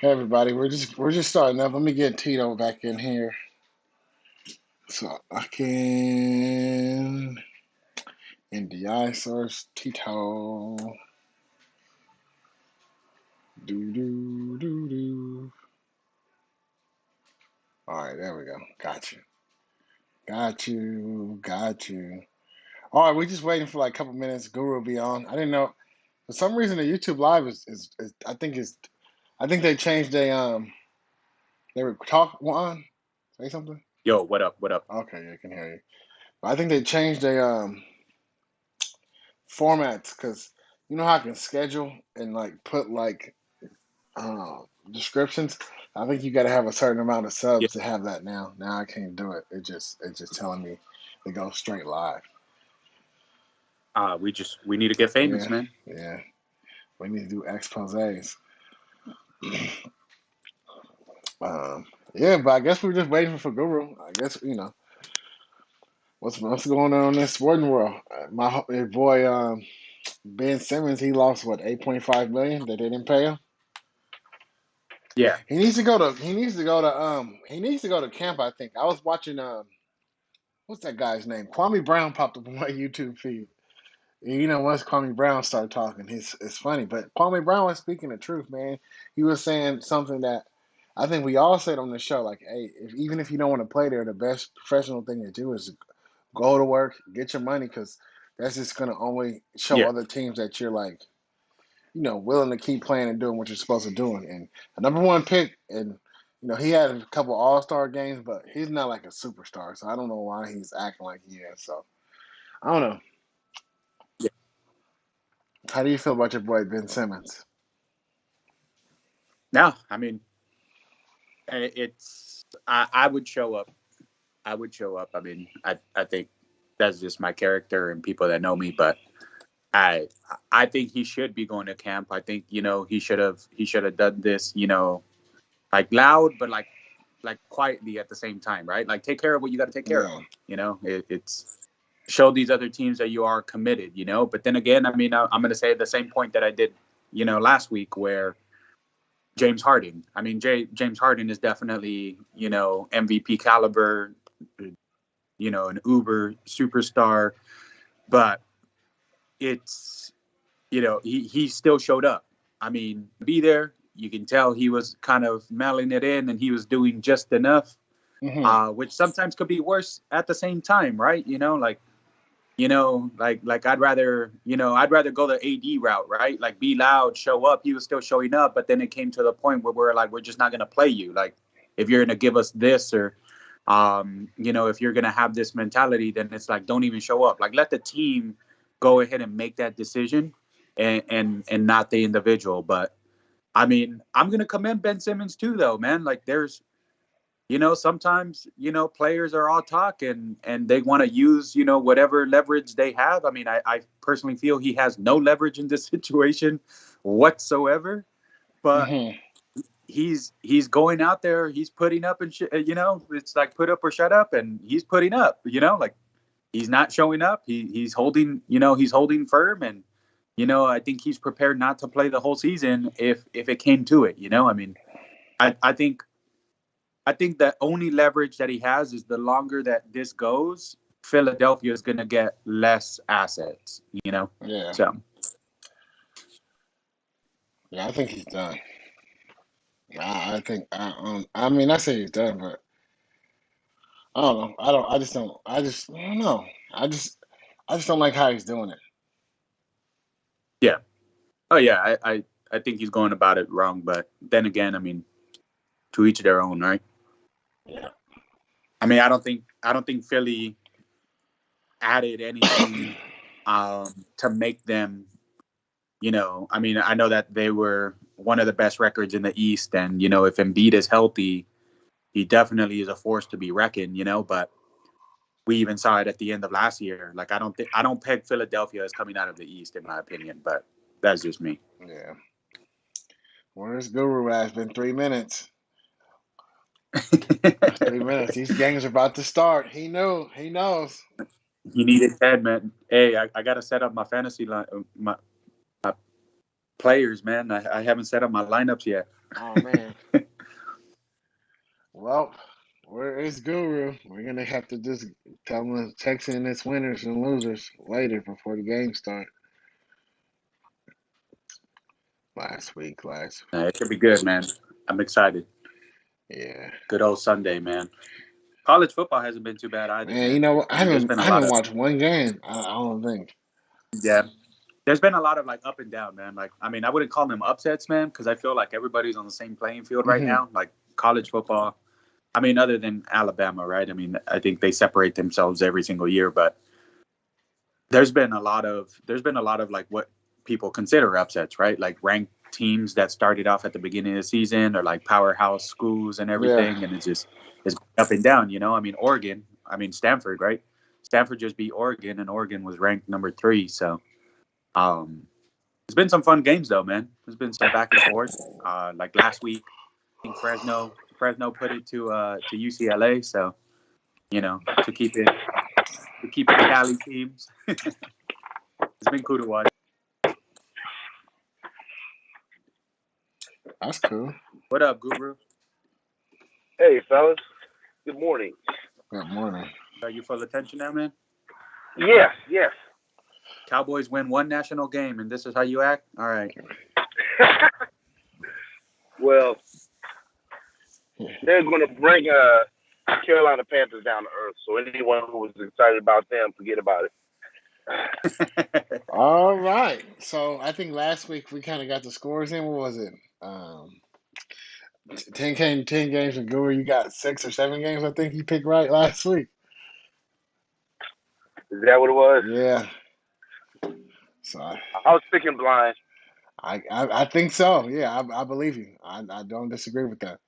Hey everybody, we're just starting up. Let me get Tito back in here so I can NDI source Tito. Do do do do. All right, there we go. Got you. Got you. Got you. All right, we're just waiting for like a couple minutes. Guru will be on. I didn't know for some reason the YouTube live is I think they changed they were talk one say something. Yo, what up? What up? Okay, yeah, I can hear you. But I think they changed their formats because you know how I can schedule and like put like uh, descriptions. I think you got to have a certain amount of Yeah, subs to have that now. Now I can't do it. It's just telling me to go straight live. we need to get famous, Yeah, man. yeah. We need to do exposés. Yeah, but I guess we're just waiting for Guru. I guess what's going on in this sporting world. My boy Ben Simmons, he lost what 8.5 million that they didn't pay him. Yeah, He needs to go to camp, I think. I was watching what's that guy's name? Kwame Brown popped up on my YouTube feed. And you know, once Kwame Brown started talking, it's funny. But Kwame Brown was speaking the truth, man. He was saying something that I think we all said on the show, like, hey, even if you don't want to play there, the best professional thing to do is go to work, get your money, because that's just gonna only show yeah, other teams that you're like, willing to keep playing and doing what you're supposed to do. And a number one pick, and he had a couple All-Star games, but he's not like a superstar. So I don't know why he's acting like he is. So I don't know. yeah. How do you feel about your boy Ben Simmons? No, I mean, I would show up. I would show up. I mean, I think that's just my character and people that know me. But I I think he should be going to camp. I think he should have done this. Like loud, but like quietly at the same time, right? Like take care of what you got to take care of. Yeah, It's show these other teams that you are committed. But then again, I mean, I'm going to say the same point that I did, last week where James Harden. I mean, James Harden is definitely, MVP caliber, an uber superstar, but it's, he still showed up. I mean, be there. You can tell he was kind of mailing it in and he was doing just enough, hmm which sometimes could be worse at the same time, right? Like I'd rather go the AD route, right? Like be loud, show up. He was still showing up, but then it came to the point where we're like, we're just not gonna play you. Like if you're gonna give us this or if you're gonna have this mentality, then it's like don't even show up. Like let the team go ahead and make that decision and not the individual. But I mean, I'm gonna commend Ben Simmons too though, man. Like there's sometimes players are all talk and they want to use whatever leverage they have. I mean, I personally feel he has no leverage in this situation whatsoever, but hmm he's going out there, he's putting up and it's like put up or shut up, and he's putting up, like he's not showing up, he's holding firm, and I think he's prepared not to play the whole season if it came to it. I mean, I think the only leverage that he has is the longer that this goes, Philadelphia is going to get less assets. Yeah, So, yeah. I think he's done. I think I mean, I say he's done, but I don't know. I just don't. I don't know. I just don't like how he's doing it. yeah. Oh, yeah. I think he's going about it wrong. But then again, I mean, to each their own, right? Yeah. I mean, I don't think Philly added anything to make them, I mean, I know that they were one of the best records in the East. And, if Embiid is healthy, he definitely is a force to be reckoned. But we even saw it at the end of last year. Like I don't peg Philadelphia as coming out of the East, in my opinion, but that's just me. Yeah. Where's Guru at? It's been 3 minutes. 3 minutes. These games are about to start. He knew. He knows. You needed 10, man. Hey, I gotta set up my fantasy line. Players, man. I haven't set up my lineups yet. Oh man. Well, where is Guru? We're gonna have to just tell him text in its winners and losers later before the game start. Last week. It should be good, man. I'm excited. Yeah. Good old Sunday, man. College football hasn't been too bad either, Man, you man. know what? I mean, there's been I a lot haven't of watched one game. I don't think. yeah. There's been a lot of like up and down, man. Like, I mean, I wouldn't call them upsets, man, because I feel like everybody's on the same playing field right Hmm. now. Like college football. I mean, other than Alabama, right? I mean, I think they separate themselves every single year, but there's been a lot of like what people consider upsets, right? Like ranked teams that started off at the beginning of the season or like powerhouse schools and Yeah. everything, and it's up and down. I mean, Stanford, right? Stanford just beat Oregon, and Oregon was ranked number 3. So um, it's been some fun games though, man. There's been some back and forth. Like last week, I think Fresno put it to UCLA, so to keep it Cali teams. It's been cool to watch. That's cool. What up, Guru? Hey, fellas. Good morning. Good morning. Are you full attention now, man? Yes, yes. Cowboys win one national game, and this is how you act? All right. Well, they're going to bring Carolina Panthers down to earth. So anyone who was excited about them, forget about it. All right. So I think last week we kind of got the scores in. What was it? 10 games, and Guru, you got 6 or 7 games. I think you picked right last week. Is that what it was? Yeah. So I was picking blind. I think so. Yeah, I believe you. I don't disagree with that.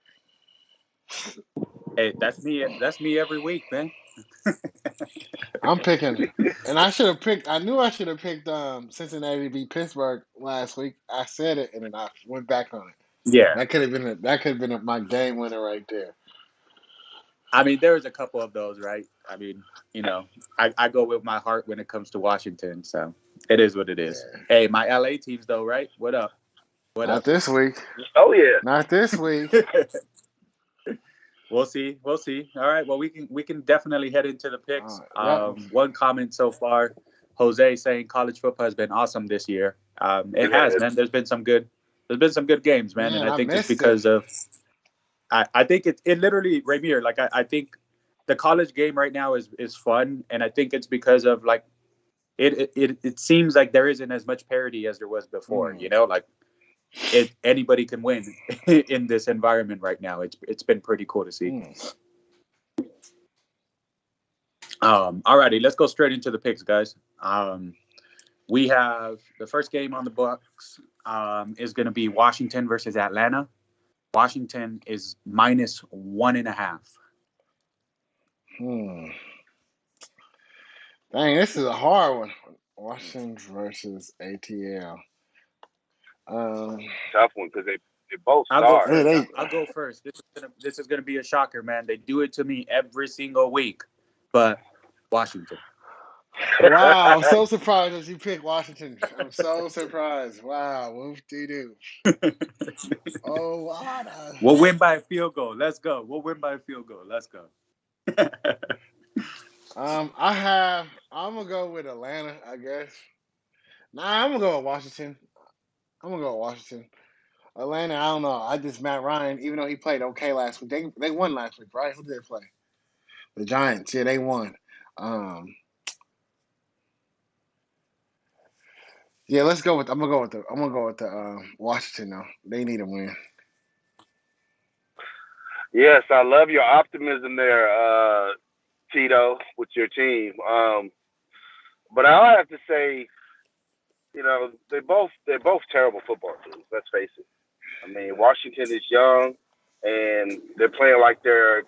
Hey, that's me. That's me every week, man. I'm picking, and I should have picked. I knew I should have picked Cincinnati to beat Pittsburgh last week. I said it, and then I went back on it. Yeah. That could have been my game winner right there. I mean, there's a couple of those, right? I mean, I go with my heart when it comes to Washington, so it is what it is. Yeah. Hey, my LA teams, though, right? What up? What Not up? this week. Oh, yeah. Not this week. We'll see. We'll see. All right. Well, we can definitely head into the picks. Yep. One comment so far, Jose saying college football has been awesome this year. It has, man. There's been some good games, man, and Man, I I think it's missed it. because of I think it literally Rainier, like I think the college game right now is fun, and I think it's because of like it seems like there isn't as much parity as there was before. Like anybody can win in this environment right now. It's been pretty cool to see. Mm. Alrighty, let's go straight into the picks, guys. We have the first game on the books is going to be Washington versus Atlanta. Washington is -1.5. Hmm. Dang, this is a hard one. Washington versus ATL. Um, Tough one because they both I'll go stars. hey, first. they I'll go first. This is gonna be a shocker, man. They do it to me every single week, but Washington. Wow, I'm so surprised that you picked Washington. I'm so surprised. Wow, whoop de doo. Oh, wow. We'll win by a field goal. Let's go. We'll win by a field goal. Let's go. I'm gonna go with Atlanta, I guess. Nah, I'm gonna go with Washington. I'm gonna go with Washington. Atlanta, I don't know. I just Matt Ryan, even though he played okay last week, they won last week, right? Who did they play? The Giants. Yeah, they won. Um, yeah, let's go with. I'm gonna go with the Washington though. They need a win. Yes, I love your optimism there, Tito, with your team. But I'll have to say, they're both terrible football teams. Let's face it. I mean, Washington is young, and they're playing like they're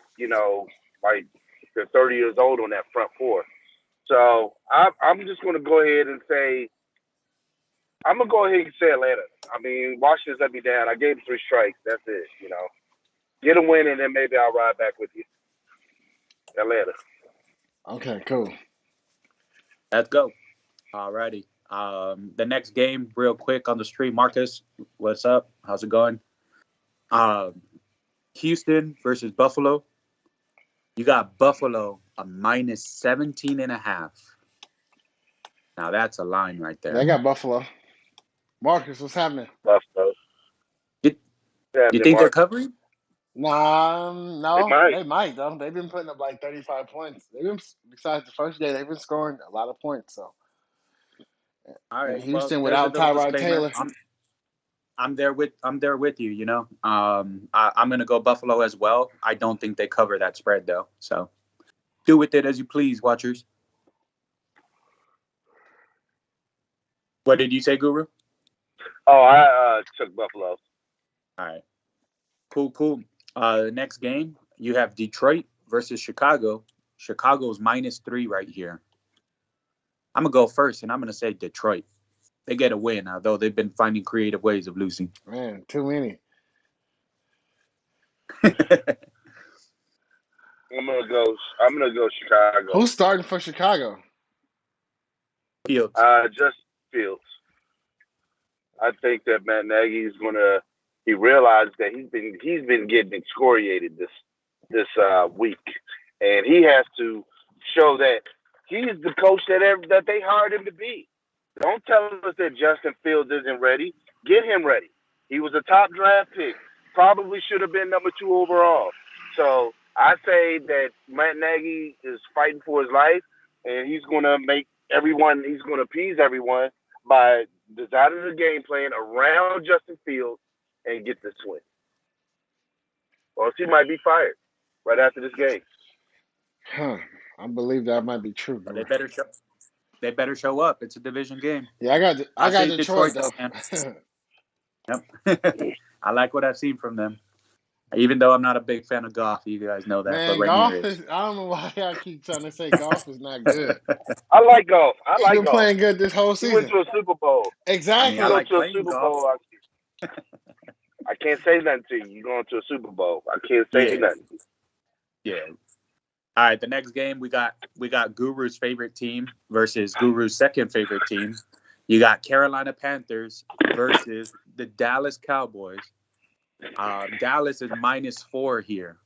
30 years old on that front four. So I'm just going to go ahead and say Atlanta. I mean, Washington's let me down. I gave them 3 strikes. That's it. Get a win, and then maybe I'll ride back with you. Atlanta. Okay, cool. Let's go. Alrighty. The next game, real quick on the street. Marcus, what's up? How's it going? Um, Houston versus Buffalo. You got Buffalo a minus 17.5. Now that's a line right They there. got Buffalo. Marcus, what's happening? Buffalo. You, Yeah, you think they're covering? Nah, They no, might. they might though. They've been putting up like 35 points. They've been besides the first game, they've been scoring a lot of points. So, All and right. Well, Houston there's a without little Tyrod disclaimer. Taylor. I'm there with you. You know, I'm gonna go Buffalo as well. I don't think they cover that spread though. So do with it as you please, watchers. What did you say, Guru? Oh, I took Buffalo. All right. Cool. Next game, you have Detroit versus Chicago. Chicago's -3 right here. I'm gonna go first, and I'm gonna say Detroit. They get a win, although they've been finding creative ways of losing. Man, too many. I'm gonna go Chicago. Who's starting for Chicago? Fields. Just Fields. I think that Matt Nagy's gonna. He realized that he's been getting excoriated this week, and he has to show that he's the coach that they hired him to be. Don't tell us that Justin Fields isn't ready. Get him ready. He was a top draft pick. Probably should have been number 2 overall. So I say that Matt Nagy is fighting for his life, and he's going to appease everyone by designing the game plan around Justin Fields and get this win. Or else he might be fired right after this game. Huh. I believe that might be true, But bro. they better show up. It's a division game. Yeah, I I got say Detroit Detroit though. though, man. Yep. I like what I've seen from them. Even though I'm not a big fan of golf, you guys know that. But Man, Rainier golf is. is. I don't know why I keep trying to say golf is not good. I like golf. I You've like been golf. playing good this whole He went season. to a Super Bowl. I mean, You I Exactly. go like to a playing Super golf. Bowl. I can't say nothing to you. You're going to a Super Bowl. I can't say Yeah. nothing. Yeah. All right, the next game we got Guru's favorite team versus Guru's second favorite team. You got Carolina Panthers versus the Dallas Cowboys. Dallas is -4 here.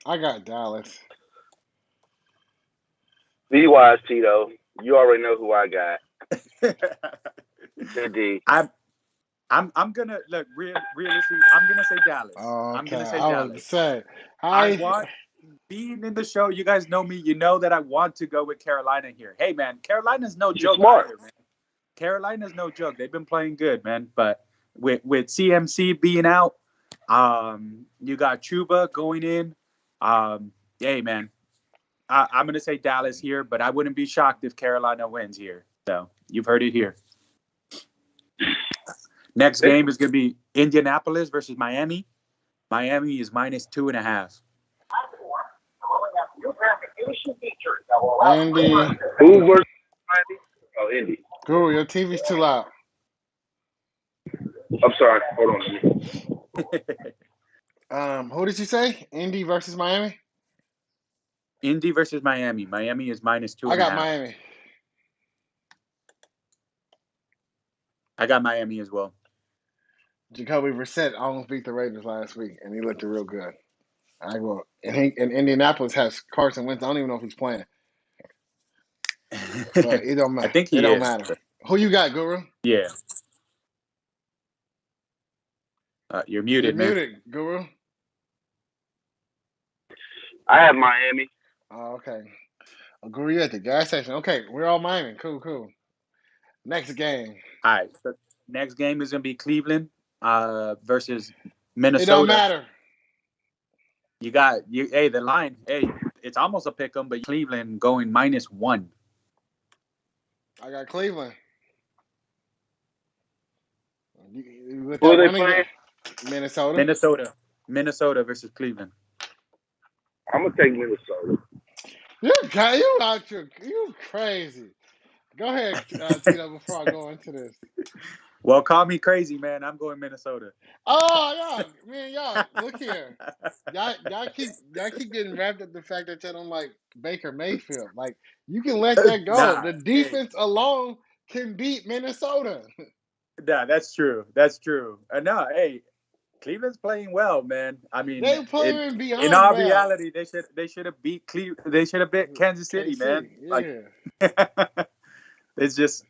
I got Dallas. Be wise, Tito. You already know who I got. Good D. I'm gonna look realistically. I'm gonna say Dallas. I'm Okay, gonna say I was Dallas. say. I want being in the show. You guys know me. You know that I want to go with Carolina here. Hey man, Carolina's no You're joke smart. either, man. Carolina's no joke. They've been playing good, man. But with CMC being out, you got Chuba going in. Hey man, I'm gonna say Dallas here, but I wouldn't be shocked if Carolina wins here. So you've heard it here. Next game is gonna be Indianapolis versus Miami. Miami is -2.5. Andy. Who versus Miami? Oh, Indy. Guru, your TV's too loud. I'm sorry. Hold on. Who did you say? Indy versus Miami? Indy versus Miami. Miami is -2.5. I got Miami. I got Miami as well. Jacoby Brissett almost beat the Raiders last week, and he looked real good. I go, and Indianapolis has Carson Wentz. I don't even know if he's playing, but it don't I matter. think It he don't is. matter. Who you got, Guru? Yeah. You're muted, You're man. muted, Guru. I have Miami. Oh, okay. Guru, you at the gas station. Okay, we're all Miami. Cool. Next game. All right. So next game is gonna be Cleveland versus It Minnesota. don't matter. You got you. Hey, the line. Hey, it's almost a pick 'em, but Cleveland going -1. I got Cleveland. With Who that are they running playing? game, Minnesota versus Cleveland. I'm gonna take Minnesota. You crazy. Go ahead, Tito, before I go into this. Well, call me crazy, man. I'm going Minnesota. Oh, y'all, look here. Y'all keep getting wrapped up in the fact that y'all don't like Baker Mayfield. Like, you can let that go. Nah, The defense alone can beat Minnesota. Yeah, that's true. That's true. No, hey, Cleveland's playing well, man. I mean, They playing in beyond all well. reality, they should have beat They should have beat Kansas City, man. KC, Like, yeah. it's just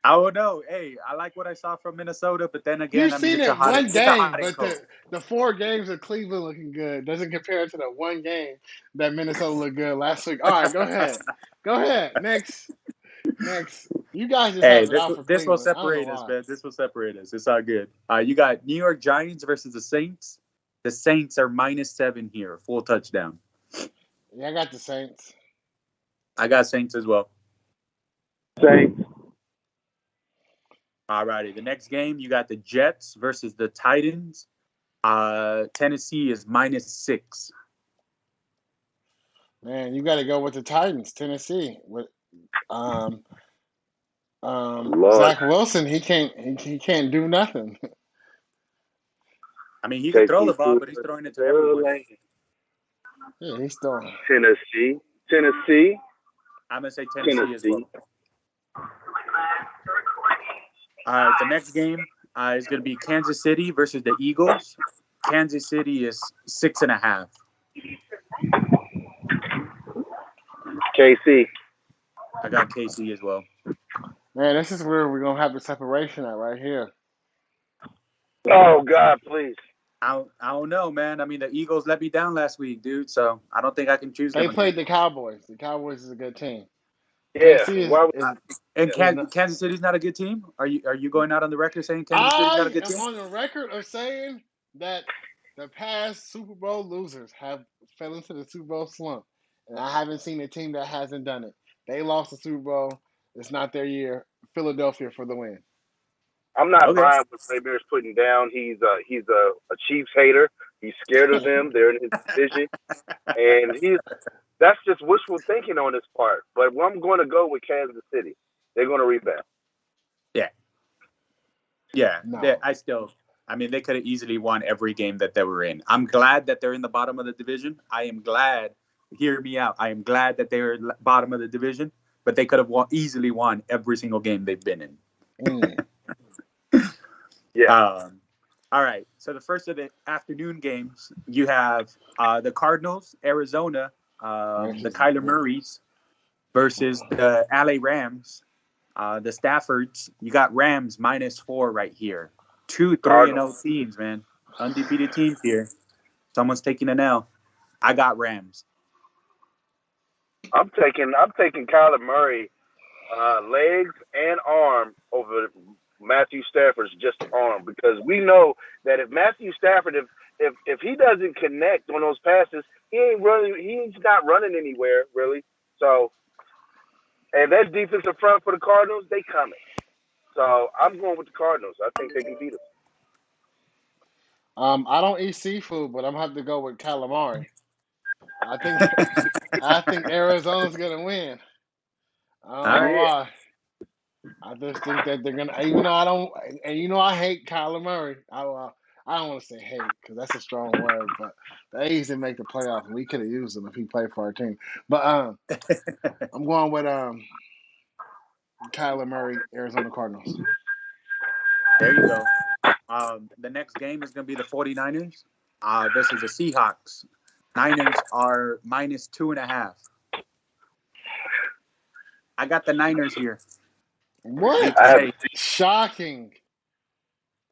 I don't know. Hey, I like what I saw from Minnesota, but then again, You've I mean, seen it one it's a game, hot and but cold. the 4 games of Cleveland looking good doesn't compare to the one game that Minnesota looked good last week. All right, go ahead. Go ahead. Next. You guys just Hey, have it out for this will Cleveland. I don't know separate us, why. man. This will separate us. It's all good. You got New York Giants versus the Saints. The Saints are -7 here, full touchdown. Yeah, I got the Saints. I got Saints as well. Saints. All righty. The next game, you got the Jets versus the Titans. Tennessee is -6. Man, you got to go with the Titans, Tennessee. With um Lord. Zach Wilson, he can't do nothing. I mean, he could Take throw you the ball, to but he's throwing it to the everyone. lane. Yeah, he's still. Tennessee. I'm gonna say Tennessee as well. All right. The next game is gonna be Kansas City versus the Eagles. Kansas City is 6.5. KC. I got KC as well. Man, this is where we're gonna have the separation at right here. Oh God, please. I don't know, man. I mean, the Eagles let me down last week, dude. So I don't think I can choose They them again. played the Cowboys. The Cowboys is a good team. Yeah. KC Why would And is not. Kansas City's not a good team. Are you going out on the record saying Kansas City's not a I good am team? on the record of saying that the past Super Bowl losers have fell into the Super Bowl slump, and I haven't seen a team that hasn't done it. They lost the Super Bowl. It's not their year. Philadelphia for the win. I'm not Okay. buying what Ray Bear's putting down. He's a Chiefs hater. He's scared of them. They're in his division, and that's just wishful thinking on his part. But I'm going to go with Kansas City. They're going to rebound. Yeah. Yeah. No. I mean, they could have easily won every game that they were in. I'm glad that they're in the bottom of the division. I am glad. Hear me out. I am glad that they're bottom of the division, but they could have easily won every single game they've been in. Mm. Yeah. All right. So the first of the afternoon games, you have the Cardinals, Arizona, the Kyler Murrays versus the LA Rams, the Staffords. You got Rams -4 right here. 2 3-0 teams, man. Undefeated teams here. Someone's taking an L. I got Rams. I'm taking Kyler Murray legs and arm over Matthew Stafford's just arm, because we know that if Matthew Stafford, if he doesn't connect on those passes, he's not running anywhere really. So, and that defensive front for the Cardinals, they coming. So I'm going with the Cardinals. I think they can beat them. I don't eat seafood, but I'm gonna have to go with calamari. I think I think Arizona's gonna win. I don't All know right. why. I just think that they're gonna, even though I don't, and I hate Kyler Murray. I don't want to say hate because that's a strong word, but the A's didn't make the playoffs, and we could have used him if he played for our team. But I'm going with Kyler Murray, Arizona Cardinals. There you go. The next game is going to be the 49ers versus the Seahawks. Niners are -2.5. I got the Niners here. What? Hate to say it. Shocking!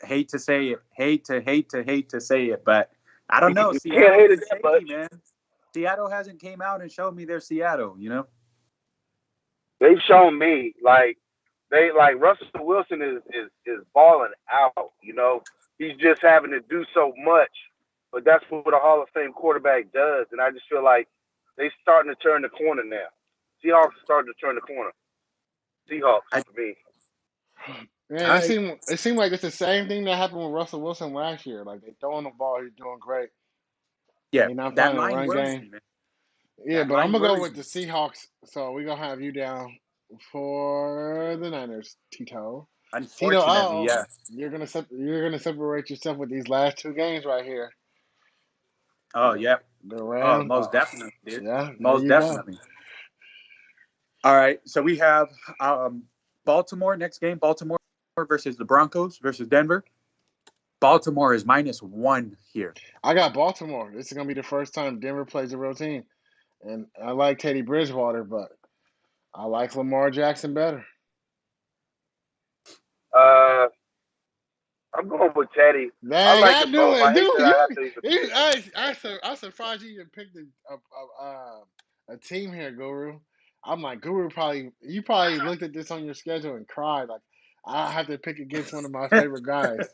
Hate to say it. Hate to say it. But I don't know. You can't Seattle's hate it been that much. shaky, man. Seattle hasn't came out and showed me they're Seattle, you know? They've shown me like Russell Wilson is balling out. You know, he's just having to do so much, but that's what a Hall of Fame quarterback does. And I just feel like they starting to turn the corner now. Seahawks are starting to turn the corner. Seahawks I, for me. Man, I it seemed like it's the same thing that happened with Russell Wilson last year. Like they throwing the ball, he's doing great. Yeah, They not that finding a line run worries game. me, man. Yeah, That but I'm line gonna go worries with me. the Seahawks. So we're gonna have you down for the Niners, Tito. Tito, Unfortunately, yeah. you're gonna separate yourself with these last 2 games right here. Oh, The, yeah. the Oh, Rams. most definitely, dude. Yeah, there Most you go. definitely. All right. So we have Baltimore, next game, Baltimore versus the Broncos versus Denver. Baltimore is -1 here. I got Baltimore. This is gonna be the first time Denver plays a real team, and I like Teddy Bridgewater, but I like Lamar Jackson better. I'm going with Teddy. I Dang, like I them knew both. I it, hate dude. that I have to even pick them. I'm surprised you even picked a team here, Guru. I'm like, Guru you probably looked at this on your schedule and cried like, I have to pick against one of my favorite guys.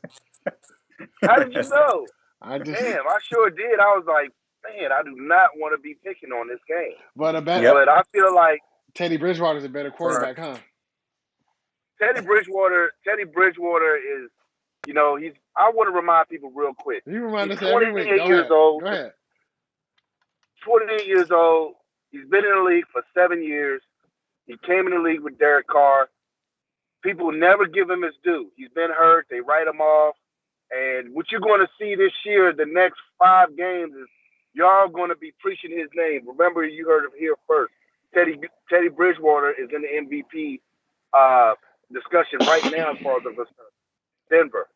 How did you know? I just, Damn, I sure did. I was like, man, I do not want to be picking on this game. but Yep. But I feel like Teddy Bridgewater's a better For quarterback, huh? Teddy Bridgewater is, I want to remind people real quick. You remind He's us every week. 28 Go years ahead. old. Go ahead. 28 years old. He's been in the league for 7 years. He came in the league with Derek Carr. People never give him his due. He's been hurt. They write him off. And what you're going to see this year, the next 5 games, is y'all going to be preaching his name. Remember, you heard him here first. Teddy Bridgewater is in the MVP discussion right now as far as Denver.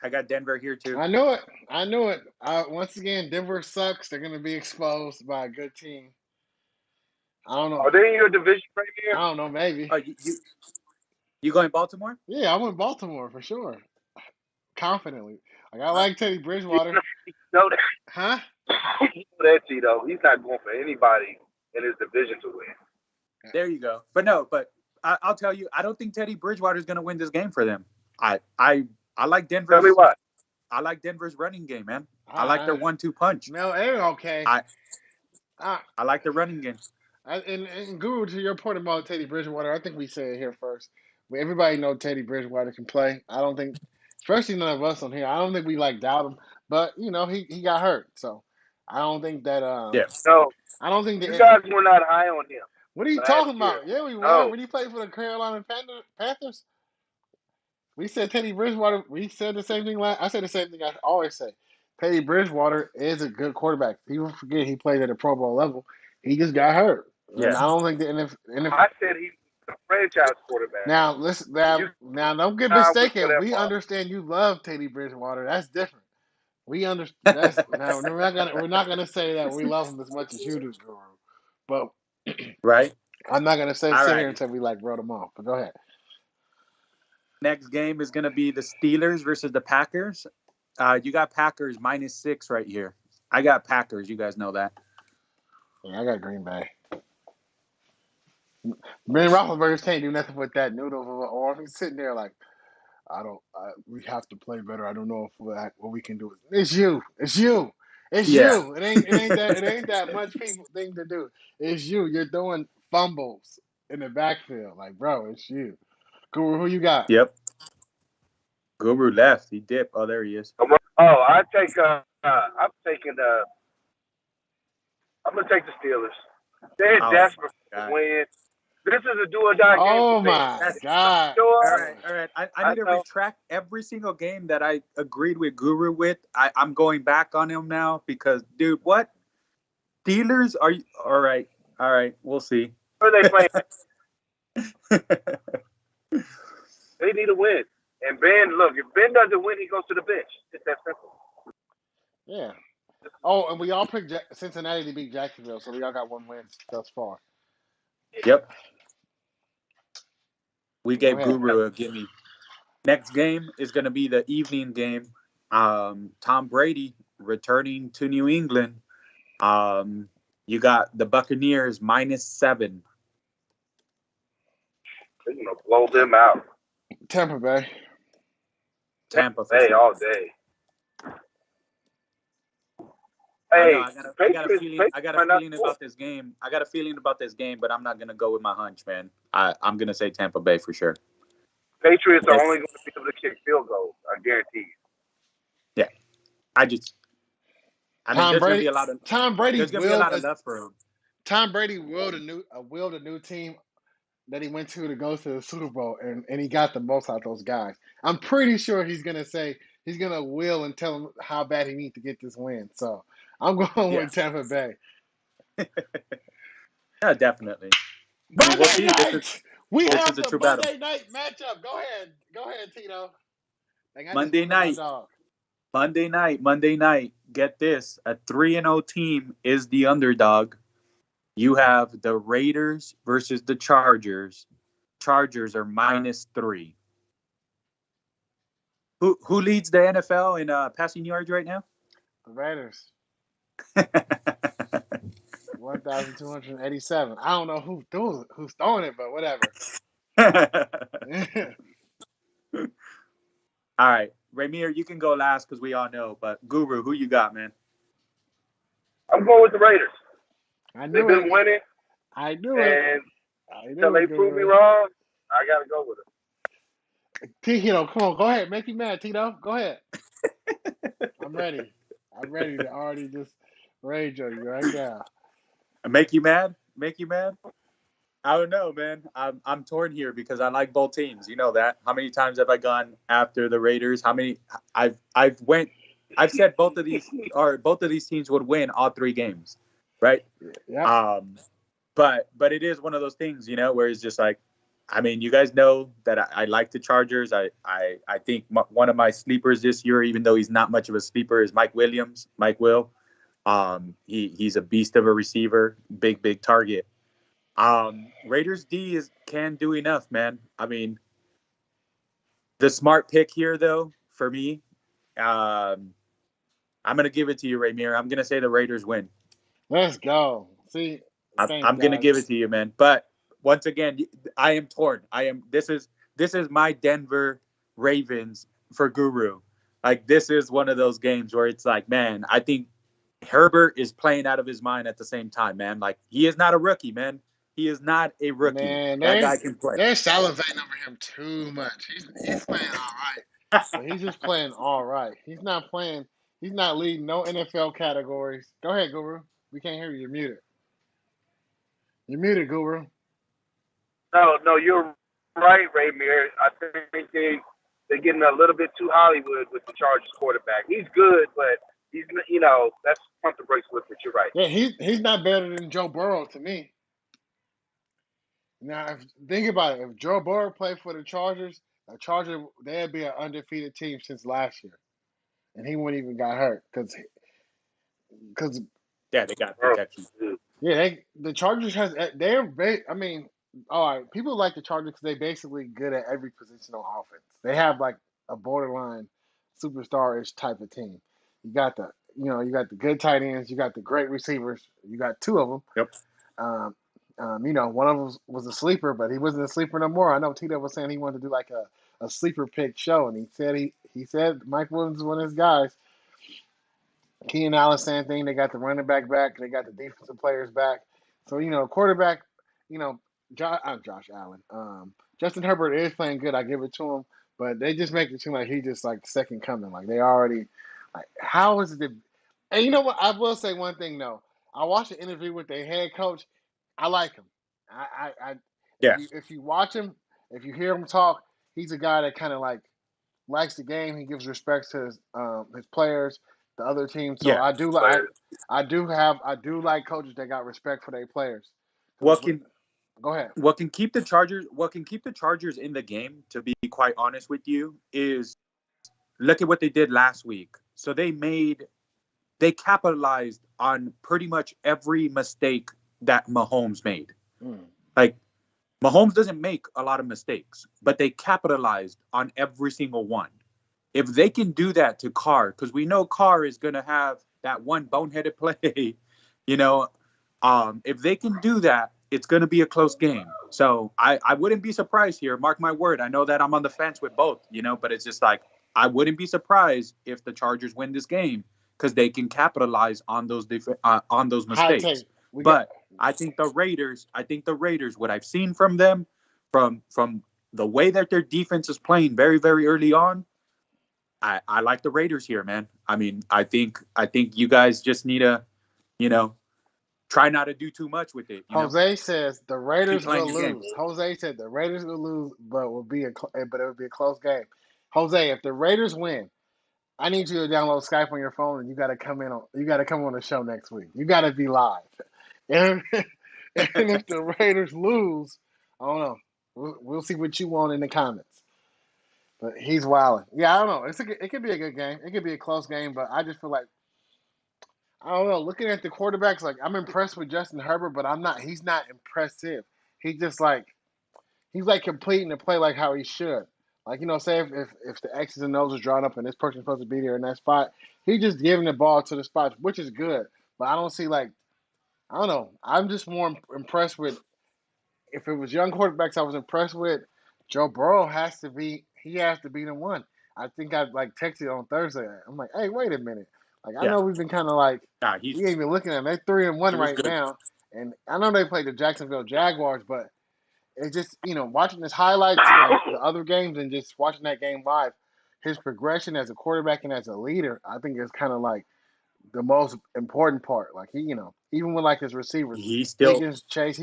I got Denver here too. I knew it. I knew it. Once again, Denver sucks. They're going to be exposed by a good team. I don't know. Are they in your division right I here? don't know. Maybe. Oh, you going Baltimore? Yeah, I went Baltimore for sure. Confidently. Like, I like Teddy Bridgewater. You know that. Huh? You know that, Tito. He's not going for anybody in his division to win. There you go. But I'll tell you, I don't think Teddy Bridgewater is going to win this game for them. I like Denver's. Tell me what. I like Denver's running game, man. I like their 1-2 punch. No, okay. I like the running game. And Guru, to your point about Teddy Bridgewater, I think we said it here first. Everybody know Teddy Bridgewater can play. I don't think, especially none of us on here, I don't think we doubt him. But he got hurt, so I don't think that. Yeah. No, I don't think you guys were not high on him. What are you talking about? Yeah, we were. No. When he played for the Carolina Panthers, we said Teddy Bridgewater. We said the same thing. I said the same thing I always say. Teddy Bridgewater is a good quarterback. People forget he played at a Pro Bowl level. He just got hurt. Yeah. And I don't think the NFL. I said he's a franchise quarterback. Now listen. Now don't get mistaken. We understand you love Teddy Bridgewater. That's different. We understand. Now we're not gonna say that we love him as much as you do, Guru. But right. I'm not gonna sit here and say we wrote him off. But go ahead. Next game is gonna be the Steelers versus the Packers. You got Packers -6 right here. I got Packers. You guys know that. Yeah, I got Green Bay. Ben Roethlisberger can't do nothing with that noodle of an arm. He's sitting there like, we have to play better. I don't know if what we can do. It's you. It's you. It's you. It ain't that much thing to do. It's you. You're doing fumbles in the backfield. Like, bro, it's you. Guru, who you got? Yep. Guru left. He dipped. Oh, there he is. Oh, I'm gonna take the Steelers. They're desperate to win. This is a do or die game. Oh my God! All right. I need to retract every single game that I agreed with Guru with. I'm going back on him now because, dude, what? Steelers? Are you all right? All right, we'll see. Where are they playing? They need a win. And Ben, look, if Ben doesn't win, he goes to the bench. It's that simple. Yeah. Oh, and we all picked Cincinnati to beat Jacksonville, so we all got 1 win thus far. Yep. We gave Guru a gimme. Next game is going to be the evening game. Tom Brady returning to New England. You got the Buccaneers -7. They're going to blow them out. Tampa Bay. Tampa Bay all day. Hey, I got a feeling about this game. I got a feeling about this game, but I'm not gonna go with my hunch, man. I'm gonna say Tampa Bay for sure. Patriots are only going to be able to kick field goals. I guarantee you. Yeah, there's gonna be a lot of Tom Brady. There's gonna be a lot of love for him. Tom Brady willed a new team that he went to go to the Super Bowl, and he got the most out of those guys. I'm pretty sure he's gonna will and tell them how bad he needs to get this win. So I'm going with Tampa Bay. Yeah, definitely. Monday night. We This have is a the true battle. Monday night matchup. Go ahead, Tito. Dang, I just Monday booted my night. dog. Monday night. Get this: a 3-0 team is the underdog. You have the Raiders versus the Chargers. Chargers are -3. Who leads the NFL in passing yards right now? The Raiders, 1,287. I don't know who's throwing it, but whatever. All right, Ramir, you can go last because we all know. But Guru, who you got, man? I'm going with the Raiders. I They've knew been it. winning, I knew it. and I until knew they it, prove me Guru. wrong, I got to go with them. Tito, come on, go ahead. Make you mad, Tito. Go ahead. I'm ready. I'm ready to already just rage on you right now. Make you mad? Make you mad? I don't know, man. I'm torn here because I like both teams. You know that. How many times have I gone after the Raiders? How many? I've said both of these teams would win all 3 games, right? Yep. But it is one of those things, where it's just like, I mean, you guys know that I like the Chargers. I think one of my sleepers this year, even though he's not much of a sleeper, is Mike Williams. Mike Will. He's a beast of a receiver, big target. Raiders D can do enough, man. I mean, the smart pick here, though, for me, I'm gonna give it to you, Ramir. I'm gonna say the Raiders win. Let's go. See, thanks, I'm gonna guys. give it to you, man. But once again, I am torn. I am. This is my Denver Ravens for Guru. Like, this is one of those games where it's like, man, I think Herbert is playing out of his mind at the same time, man. Like, he is not a rookie, man. He is not a rookie. Man, That guy can play. they're salivating over him too much. He's playing all right, but he's just playing all right. He's not playing. He's not leading no NFL categories. Go ahead, Guru. We can't hear you. You're muted. You're muted, Guru. No, you're right, Raymir. I think they're getting a little bit too Hollywood with the Chargers quarterback. He's good, but that's pump the brakes with it. You're right. Yeah, he's not better than Joe Burrow to me. Now, think about it. If Joe Burrow played for the Chargers, they'd be an undefeated team since last year, and he wouldn't even got hurt because Yeah, they got protection. yeah, the Chargers I mean, all right, people like the Chargers because they basically good at every position on offense. They have like a borderline superstar-ish type of team. You got the good tight ends, you got the great receivers, you got 2 of them. Yep. One of them was a sleeper, but he wasn't a sleeper no more. I know Tito was saying he wanted to do like a sleeper pick show, and he said Mike Williams is one of his guys. Keenan Allen, same thing. They got the running back. They got the defensive players back. So quarterback. Josh Allen. Justin Herbert is playing good. I give it to him, but they just make it seem like he's just like the second coming. Like they already, like how is it? And you know what? I will say one thing though. I watched an interview with their head coach. I like him. I Yeah. if you watch him, if you hear him talk, he's a guy that kind of like likes the game. He gives respect to his players, the other team. So Yeah. I do like coaches that got respect for their players. What can Go ahead. what can keep the Chargers in the game, to be quite honest with you, is look at what they did last week. So they capitalized on pretty much every mistake that Mahomes made. Like, Mahomes doesn't make a lot of mistakes, but they capitalized on every single one. If they can do that to Carr, because we know Carr is going to have that one boneheaded play, you know, if they can do that, it's going to be a close game. So I wouldn't be surprised here. Mark my word. I know that I'm on the fence with both, but it's just like, I wouldn't be surprised if the Chargers win this game because they can capitalize on those Hot mistakes. take. But I think the Raiders, what I've seen from them, from the way that their defense is playing very, very early on, I like the Raiders here, man. I mean, I think you guys just need to, try not to do too much with it. Jose says the Keep Raiders playing will your game. lose. Jose said the Raiders will lose, but it will be a close game. Jose, if the Raiders win, I need you to download Skype on your phone, and you got to come on the show next week. You got to be live. And if the Raiders lose, I don't know. We'll see what you want in the comments. But he's wilding. Yeah, I don't know. It could be a good game. It could be a close game, but I just feel like I don't know. Looking at the quarterbacks, like I'm impressed with Justin Herbert, but I'm not. He's not impressive. He's just like he's like completing the play like how he should. Like say if the X's and O's are drawn up and this person's supposed to be there in that spot, he's just giving the ball to the spot, which is good. But I don't see like I don't know. I'm just more impressed with if it was young quarterbacks I was impressed with. Joe Burrow has to be the one. I think I like texted on Thursday. I'm like, hey, wait a minute. Like I Yeah. know we've been kind of like Nah, we ain't been looking at them. They're 3-1 he was right good. now, and I know they played the Jacksonville Jaguars, but it's just watching his highlights of the other games and just watching that game live, his progression as a quarterback and as a leader, I think is kind of like the most important part. Like he, even with like his receivers, He still Higgins, Chase,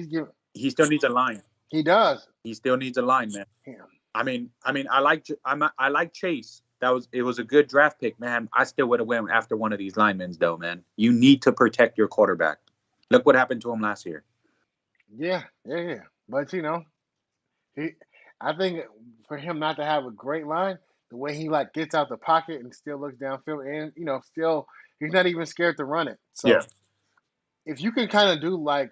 he still needs a line. he does. He still needs a line, man. Yeah. I like Chase. It was a good draft pick, man. I still would have went after one of these linemen, though, man. You need to protect your quarterback. Look what happened to him last year. Yeah. But I think for him not to have a great line, the way he like gets out the pocket and still looks downfield, and still he's not even scared to run it. So Yeah. if you can kind of do like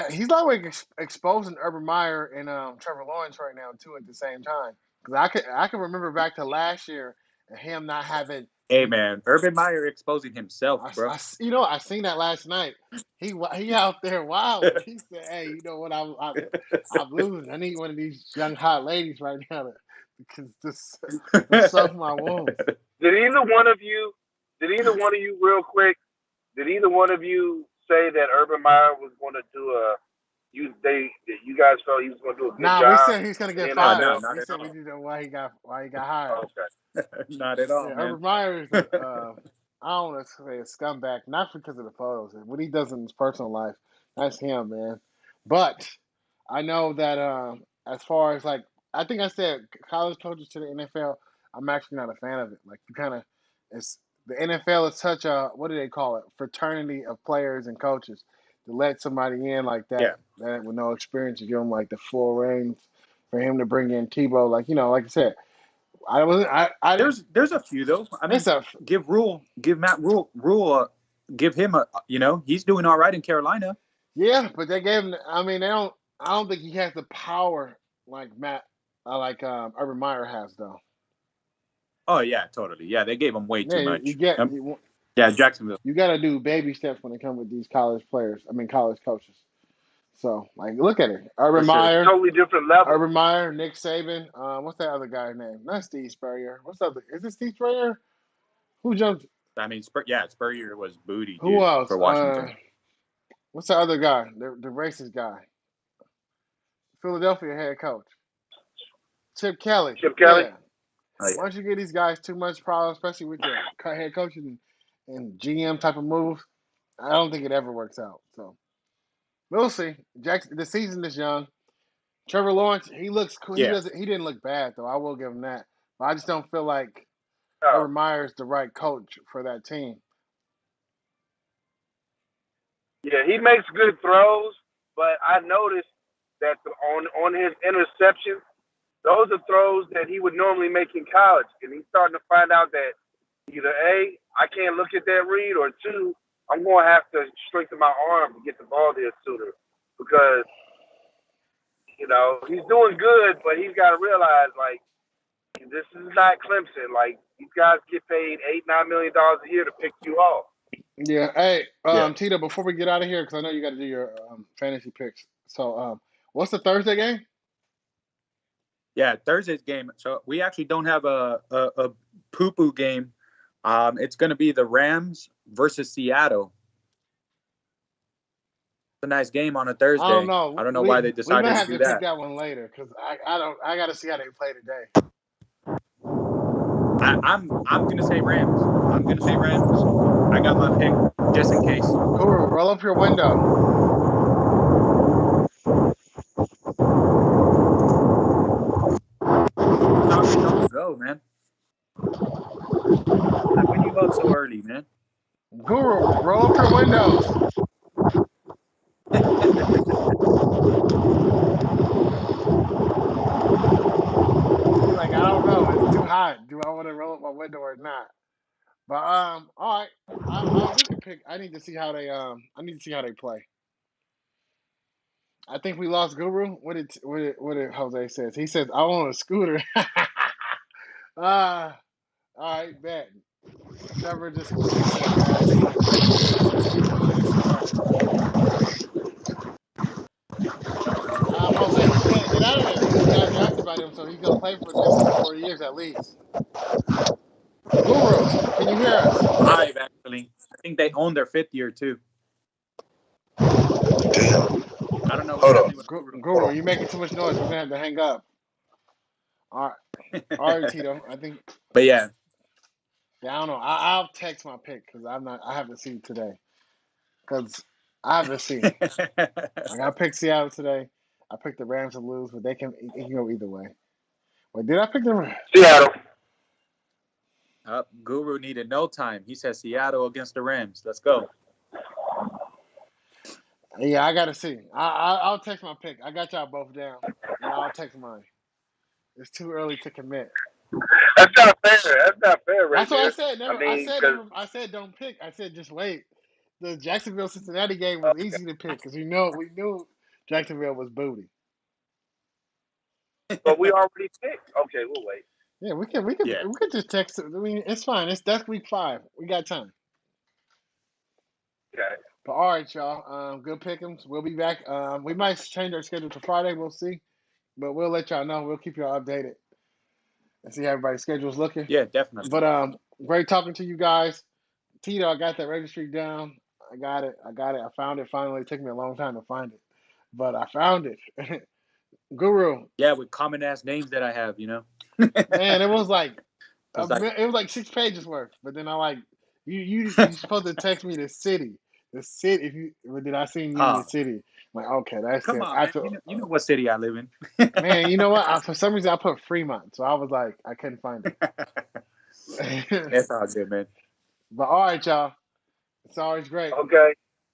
he's like exposing Urban Meyer and Trevor Lawrence right now too at the same time. Because I can remember back to last year and him not having. Hey, man, Urban Meyer exposing himself, bro. I seen that last night. He out there wild. He said, "Hey, you know what? I'm losing. I need one of these young hot ladies right now to soak my wounds." Did either one of you, real quick, say that Urban Meyer was going to do you guys felt he was going to do a good job? Nah, we said he's going to get fired. No, we said we didn't know why he got hired. Okay. Not at all, Yeah, man. Urban Meyer is I don't want to say a scumbag, not because of the photos. What he does in his personal life, that's him, man. But I know that as far as like, I think I said college coaches to the NFL, I'm actually not a fan of it. Like you kind of, it's the NFL is such a what do they call it? Fraternity of players and coaches to let somebody in like that, that with no experience, to give him like the full reins for him to bring in Tebow, like like I said. I wasn't. There's a few though. I mean, give Matt Rule, give him he's doing all right in Carolina. Yeah, but they gave him. I mean, I don't think he has the power like Urban Meyer has though. Oh yeah, totally. Yeah, they gave him way too much. Yeah, Jacksonville. You got to do baby steps when it comes with these college players. I mean, college coaches. So, like, look at it. Urban Meyer, totally different level. Urban Meyer, Nick Saban. What's that other guy's name? Not Steve Spurrier. What's the other? Is it Steve Spurrier? Who jumped? I mean, Spurrier was booty. Who else for Washington? What's the other guy? The racist guy. Philadelphia head coach. Chip Kelly. Yeah. Oh, yeah. Once you get these guys too much problems, especially with the head coaches and GM type of moves, I don't think it ever works out. So we'll see. The season is young. Trevor Lawrence, he looks cool. Yeah. He didn't look bad though. I will give him that. But I just don't feel like Urban Meyer is the right coach for that team. Yeah, he makes good throws, but I noticed that on his interceptions, those are throws that he would normally make in college, and he's starting to find out that either A, I can't look at that read, or two, I'm going to have to strengthen my arm to get the ball there sooner because, he's doing good, but he's got to realize, like, this is not Clemson. Like, these guys get paid $8-9 million a year to pick you off. Yeah. Hey, Tito, before we get out of here, because I know you got to do your fantasy picks. So, what's the Thursday game? Yeah, Thursday's game. So we actually don't have a poo-poo game. It's going to be the Rams versus Seattle. It's a nice game on a Thursday. I don't know why they decided to do that. We might have to pick that one later because I got to see how they play today. I'm going to say Rams. I got my pick just in case. Cool. Roll up your window. Don't go, man. When you up so early, man? Guru, roll up your windows. hot. Do I want to roll up my window or not? But all right. We can pick. I need to see how they I need to see how they play. I think we lost Guru. What did Jose says? He says I want a scooter. All right, bet. Trevor just said bad team. All right. Jose, he can't get out of there. He just got drafted by them, so he's gonna play for them for 4 years at least. Guru, can you hear us? 5, actually. I think they own their 5th year too. I don't know what's happening with Guru, you're making too much noise. We're gonna have to hang up. All right, Tito. I think. But yeah. Yeah, I don't know. I'll text my pick because I haven't seen today. Because I haven't seen. Like I picked Seattle today. I picked the Rams to lose, but it can go either way. Wait, did I pick the Rams? Seattle. Guru needed no time. He said Seattle against the Rams. Let's go. Yeah, I gotta see. I'll text my pick. I got y'all both down, and I'll text mine. It's too early to commit. That's not fair. That's not fair, right? That's what I said. Never. I mean, I said don't pick. I said just wait. The Jacksonville Cincinnati game was easy to pick because we knew Jacksonville was booty. But we already picked. Okay, we'll wait. Yeah, we can just text it. I mean, it's fine. That's week 5. We got time. Okay. But all right, y'all. Good pick'ems. We'll be back. We might change our schedule to Friday. We'll see, but we'll let y'all know. We'll keep y'all updated and see how everybody's schedule's looking. Yeah, definitely. But great talking to you guys. Tito, I got that registry down. I got it. I found it finally. It took me a long time to find it, but I found it. Guru. Yeah, with common ass names that I have, Man, it was like It it was like 6 pages worth. But then I like you supposed to text me the city. The city. If you did I seen Union City? I'm like, okay, that's come it. on, man. You know what city I live in. Man, you know what? For some reason I put Fremont, so I was like, I couldn't find it. That's all good, man. But all right, y'all. It's always great. Okay.